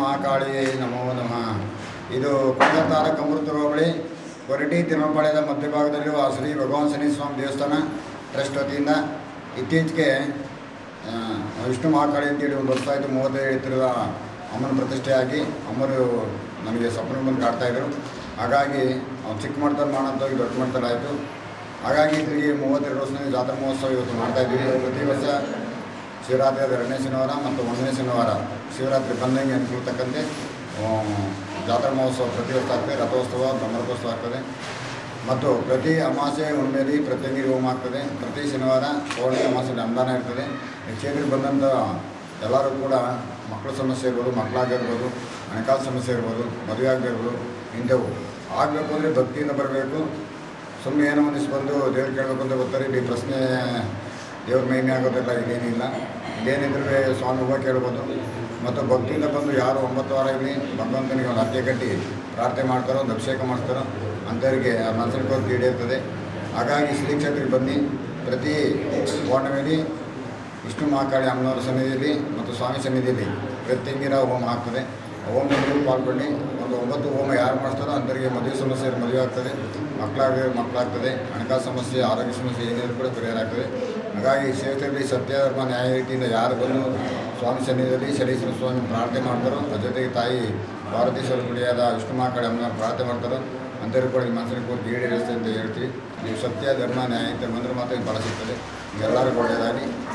ಮಹಾಕಾಳಿ ನಮೋ ನಮಃ. ಇದು ಕೊಡಗು ತಾಲೂಕು ಅಮೃತ ಹೋಬಳಿ ಕೊರಟಿ ತಿರುಮಪಾಳ್ಯದ ಮಧ್ಯಭಾಗದಲ್ಲಿರುವ ಶ್ರೀ ಭಗವಾನ್ ಶನಿ ಸ್ವಾಮಿ ದೇವಸ್ಥಾನ ಟ್ರಸ್ಟ್ ವತಿಯಿಂದ ಇತ್ತೀಚೆಗೆ ವಿಷ್ಣು ಮಹಾಕಾಳಿ ಅಂತೇಳಿ ಒಂದು ವರ್ಷ ಆಯಿತು 35 ಎತ್ತರದ ಅಮ್ಮನ ಪ್ರತಿಷ್ಠೆಯಾಗಿ ಅಮ್ಮರು ನನಗೆ ಸ್ವಪ್ನ ಬಂದು ಕಾಡ್ತಾಯಿದ್ರು. ಹಾಗಾಗಿ ಚಿಕ್ಕ ಮಟ್ಟದಲ್ಲಿ ಮಾಡೋಂಥದ್ದು ದೊಡ್ಡ ಮಟ್ಟದಲ್ಲಿ ಆಯಿತು. ಹಾಗಾಗಿ ಇದರಿಗೆ 32 ವರ್ಷದಿಂದ ಜಾತ್ರಾ ಮಹೋತ್ಸವ ಇವತ್ತು ಮಾಡ್ತಾಯಿದ್ದೀವಿ. ಪ್ರತಿ ವರ್ಷ ಶಿವರಾತ್ರಿ 2ನೇ ಶನಿವಾರ ಮತ್ತು 1ನೇ ಶನಿವಾರ ಶಿವರಾತ್ರಿ ಬಂದಂಗೆ ಅನ್ಕೊಳ್ತಕ್ಕಂತೆ ಜಾತ್ರಾ ಮಹೋತ್ಸವ ಪ್ರತಿ ವರ್ಷ ಆಗ್ತದೆ. ರಥೋತ್ಸವ, ಬ್ರಹ್ಮರಥೋತ್ಸವ ಆಗ್ತದೆ ಮತ್ತು ಪ್ರತಿ ಅಮಾವಾಸ್ಯೆ ಹುಣ್ಣಿಮೆಯಲ್ಲಿ ಪ್ರತ್ಯಂಗಿರಿ ಹೋಮ ಆಗ್ತದೆ. ಪ್ರತಿ ಶನಿವಾರ ಪೌರ್ಣಿಮೆ ಅಮಾವಾಸ್ಯೆಯಲ್ಲಿ ಅನುದಾನ ಇರ್ತದೆ. ಕ್ಷೇತ್ರಕ್ಕೆ ಬಂದಂಥ ಎಲ್ಲರೂ ಕೂಡ ಮಕ್ಕಳ ಸಮಸ್ಯೆ ಇರ್ಬೋದು, ಮಕ್ಕಳಾಗಿರ್ಬೋದು, ಹಣಕಾಸು ಸಮಸ್ಯೆ ಇರ್ಬೋದು, ಮದುವೆ ಆಗಿರ್ಬೋದು, ಇಂಥವು ಆಗಬೇಕು ಅಂದರೆ ಭಕ್ತಿಯಿಂದ ಬರಬೇಕು. ಸುಮ್ಮನೆ ಏನೋ ಒಂದಿಷ್ಟು ಬಂದು ದೇವ್ರು ಕೇಳಬೇಕು ಅಂತ ಬರ್ತಾರೆ. ಇಲ್ಲಿ ಪ್ರಶ್ನೆ ದೇವ್ರ ಮಹಿಮೆ ಆಗೋದಿಲ್ಲ, ಇಲ್ಲೇನಿಲ್ಲ. ಇಲ್ಲೇನಿದ್ರೆ ಸ್ವಾಮಿ ಹೂವು ಕೇಳ್ಬೋದು. ಮತ್ತು ಭಕ್ತಿಯಿಂದ ಬಂದು ಯಾರು 9 ವಾರ ಇಲ್ಲಿ ಭಗವಂತನಿಗೆ ಒಂದು ಹರಕೆ ಕಟ್ಟಿ ಪ್ರಾರ್ಥನೆ ಮಾಡ್ತಾರೋ, ಒಂದು ಅಭಿಷೇಕ ಮಾಡ್ತಾರೋ ಅಂಥವ್ರಿಗೆ ಆ ಮನಸ್ಸಿನ ಕೋರಿಕೆ ಈಡೇರ್ತದೆ. ಹಾಗಾಗಿ ಶ್ರೀ ಕ್ಷೇತ್ರಕ್ಕೆ ಬನ್ನಿ. ಪ್ರತಿ ಪೌರ್ಣಿಮೆಯಲ್ಲಿ ವಿಷ್ಣು ಮಹಾಕಾಳಿ ಅಮ್ಮನವರ ಸನ್ನಿಧಿಯಲ್ಲಿ ಮತ್ತು ಸ್ವಾಮಿ ಸನ್ನಿಧಿಯಲ್ಲಿ ಪ್ರತ್ಯಂಗಿರ ಹೋಮ ಆಗ್ತದೆ. ಹೋಮದಲ್ಲಿ ಪಾಲ್ಗೊಂಡು ಒಂದು 9 ಹೋಮ ಯಾರು ಮಾಡ್ತಾರೋ ಅಂಥವರಿಗೆ ಮದುವೆ ಸಮಸ್ಯೆ ಮದುವೆ ಆಗ್ತದೆ, ಮಕ್ಕಳಾಗ್ತದೆ, ಹಣಕಾಸು ಸಮಸ್ಯೆ, ಆರೋಗ್ಯ ಸಮಸ್ಯೆ ಏನಿದ್ರು ಕೂಡ ಪರಿಹಾರ ಆಗ್ತದೆ. ಹಾಗಾಗಿ ಕ್ಷೇತ್ರದಲ್ಲಿ ಸತ್ಯ ಧರ್ಮ ನ್ಯಾಯ ರೀತಿಯಿಂದ ಯಾರು ಬಂದು ಸ್ವಾಮಿ ಸನ್ನಿಧಿಯಲ್ಲಿ ಶನೀಶ್ವರ ಸ್ವಾಮಿ ಪ್ರಾರ್ಥನೆ ಮಾಡ್ತಾರೋ, ಅದ್ರ ಜೊತೆಗೆ ತಾಯಿ ಪಾರ್ವತೀಶ್ವರ ಗುಡಿಯಾದ ವಿಷ್ಣು ಮಹಾಕಾಳಿ ಅಮ್ಮನ ಪ್ರಾರ್ಥನೆ ಮಾಡ್ತಾರೋ ಅಂಥವ್ರು ಕೂಡ ಮನಸ್ಸಿನ ಕೋರಿಕೆ ಈಡೇರಿಸ್ತದೆ ಅಂತ ಹೇಳ್ತೀವಿ. ನೀವು ಸತ್ಯ ಧರ್ಮ ನ್ಯಾಯ ಅಂತ ಬಂದರೆ ಮಾತ್ರ ಫಲ ಸಿಗ್ತದೆ. ಎಲ್ಲರಿಗೂ ಒಳ್ಳೆಯದಾಗಿ